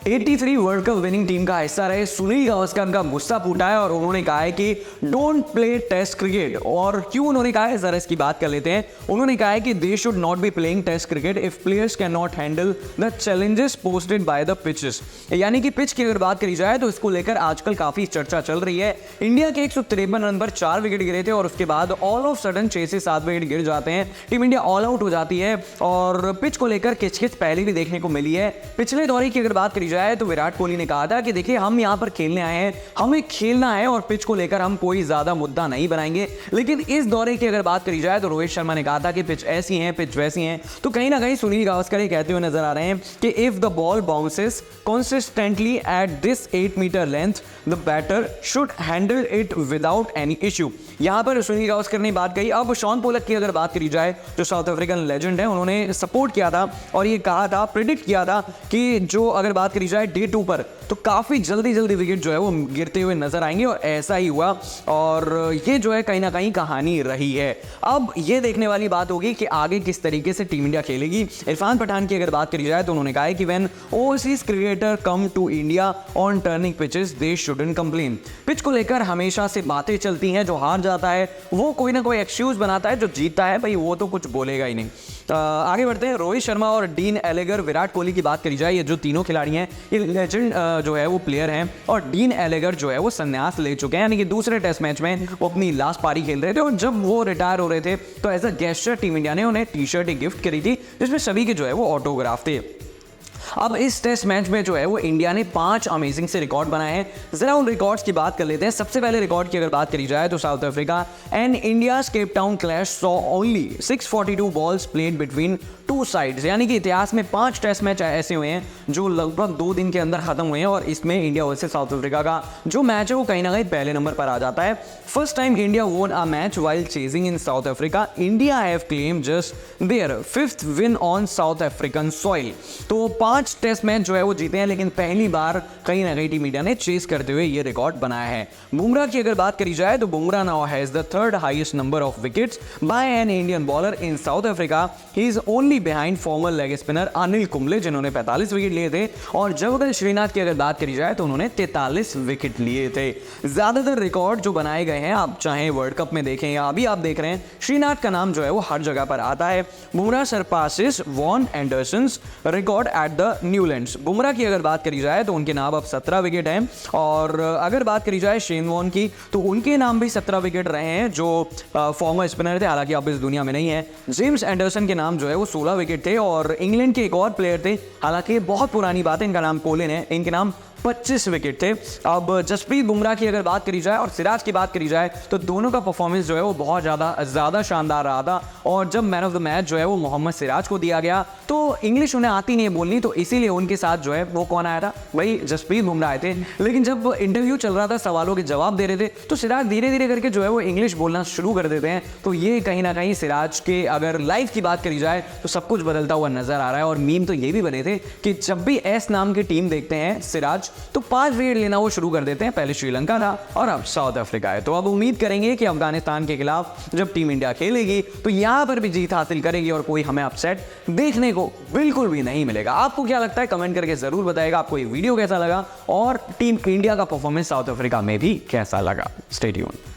83 world cup winning team का हिस्सा रहे सुनील गावस्कर का गुस्सा फूटा है और उन्होंने कहा है कि डोंट प्ले टेस्ट क्रिकेट। और क्यों उन्होंने कहा है, जरा इसकी बात कर लेते हैं। उन्होंने कहा है कि they should not be playing test cricket if players can not handle the challenges posted by the pitches. यानी कि पिच की अगर बात करी जाए तो इसको लेकर आजकल काफी चर्चा चल रही है। इंडिया के 153 रन पर 4 विकेट गिरे थे और उसके बाद ऑल ऑफ सडन 6 से 7 विकेट गिर जाते हैं, टीम इंडिया ऑल आउट हो जाती है और पिच को लेकर किचकिच पहले भी देखने को मिली है। पिछले दौरे की अगर बात करी जाए तो विराट कोहली ने कहा था कि देखिए हम यहाँ पर खेलने आए हैं, हमें खेलना है और पिच को लेकर हम कोई ज्यादा मुद्दा नहीं बनाएंगे। लेकिन इस दौरे की अगर बात करी जाए तो रोहित शर्मा ने कहा था कि पिच ऐसी है, पिच वैसी है। तो कहीं ना कहीं सुनील गावस्कर ये कहते हुए नजर आ रहे हैं कि if the ball bounces consistently at this 8 metre length the batter should handle it without any issue. यहां पर सुनील गावस्कर ने बात कही। अब शॉन पोलक की अगर बात करी जाए जो साउथ अफ्रीकन लेजेंड है, उन्होंने सपोर्ट किया था और ये कहा था, प्रेडिक्ट किया था कि जो अगर बात करी जाए डे 2 पर तो काफी जल्दी विकेट जो है वो गिरते हुए नजर आएंगे और ऐसा ही हुआ और ये जो है कहीं ना कहीं कहानी रही है। अब ये देखने वाली बात होगी कि आगे किस तरीके से टीम इंडिया खेलेगी। इरफान पठान की अगर बात करी जाए तो उन्होंने कहा है कि when overseas cricketer come to India on turning pitches they shouldn't complain. Pitch को लेकर हमेशा से बातें चलती हैं, जो हार जाता है वो कोई ना कोई एक्सक्यूज बनाता है, जो जीतता है भाई वो तो कुछ बोलेगा ही नहीं। आगे बढ़ते हैं। रोहित शर्मा और डीन एलेगर, विराट कोहली की बात करी जाए, ये जो तीनों खिलाड़ी हैं ये लेजेंड जो है वो प्लेयर हैं और डीन एलेगर जो है वो संन्यास ले चुके हैं, यानी कि दूसरे टेस्ट मैच में वो अपनी लास्ट पारी खेल रहे थे और जब वो रिटायर हो रहे थे तो as a gesture team India ने उन्हें टी-शर्ट गिफ्ट करी थी जिसमें सभी के जो है वो ऑटोग्राफ थे। अब इस टेस्ट मैच में जो है वो इंडिया ने 5 अमेजिंग से रिकॉर्ड बनाए हैं। जरा उन रिकॉर्ड्स की बात कर लेते हैं। सबसे पहले रिकॉर्ड की अगर बात करी जाए तो south Africa and India's Cape Town clash saw only 642 balls played between 2 sides, यानी कि इतिहास में 5 टेस्ट मैच ऐसे हुए हैं जो लगभग 2 दिन के अंदर खत्म हुए हैं और इसमें इंडिया वर्सेस साउथ अफ्रीका का जो मैच है वो कहीं ना कहीं पहले नंबर पर आ जाता है। First time India won a match while chasing in South Africa, India have claim just their 5th win on South African soil. तो 5 टेस्ट मैच जो है वो जीते हैं, लेकिन पहली बार कहीं ना कहीं टीम इंडिया ने चेस करते हुए ये रिकॉर्ड बनाया है। बुमराह की अगर बात करी जाए तो Bumrah now has the 3rd highest number of wickets by an Indian bowler in South Africa. He is only behind former leg spinner Anil Kumble जिन्होंने 45 विकेट लिए थे और जवागल श्रीनाथ की अगर बात करी जाए तो उन्होंने 43 विकेट लिए थे। ज्यादातर रिकॉर्ड जो बनाए गए हैं, आप चाहे वर्ल्ड कप में देखें या अभी आप देख रहे हैं, श्रीनाथ का नाम जो है वो हर जगह पर आता है। बुमराह सरपासेस वॉन Anderson's record at the Newlands. Bumrah की अगर बात करी जाए तो उनके नाम अब 17 विकेट हैं और अगर बात करी जाए शेन वॉन की तो उनके नाम भी 17 विकेट रहे हैं जो फॉर्मर स्पिनर थे, हालांकि अब इस दुनिया में नहीं है। जेम्स एंडरसन के नाम जो है वो 16 विकेट थे और इंग्लैंड के एक और प्लेयर थे, हालांकि बहुत पुरानी बात है, इनका नाम कोलिन है, इनके नाम 25 विकेट थे। अब जसप्रीत बुमराह की अगर बात करी जाए और सिराज की बात करी जाए तो दोनों का परफॉर्मेंस जो है वो बहुत ज़्यादा शानदार रहा था और जब मैन ऑफ द मैच जो है वो मोहम्मद सिराज को दिया गया तो इंग्लिश उन्हें आती नहीं बोलनी, तो इसीलिए उनके साथ जो है वो कौन आया था, वही जसप्रीत बुमराह आए थे। लेकिन जब इंटरव्यू चल रहा था, सवालों के जवाब दे रहे थे तो सिराज धीरे धीरे करके जो है वो इंग्लिश बोलना शुरू कर देते हैं। तो ये कहीं ना कहीं सिराज के अगर लाइफ की बात करी जाए तो सब कुछ बदलता हुआ नजर आ रहा है। और मीम तो ये भी बने थे कि जब भी एस नाम की टीम देखते हैं सिराज तो 5 विकेट लेना वो शुरू कर देते हैं। पहले श्रीलंका था और अब साउथ अफ्रीका है। तो अब उम्मीद करेंगे कि अफगानिस्तान के खिलाफ जब टीम इंडिया खेलेगी तो यहां पर भी जीत हासिल करेगी और कोई हमें अपसेट देखने को बिल्कुल भी नहीं मिलेगा। आपको क्या लगता है कमेंट करके जरूर बताइएगा। आपको ये वीडियो कैसा लगा और टीम इंडिया का परफॉर्मेंस साउथ अफ्रीका में भी कैसा लगा। Stay tuned.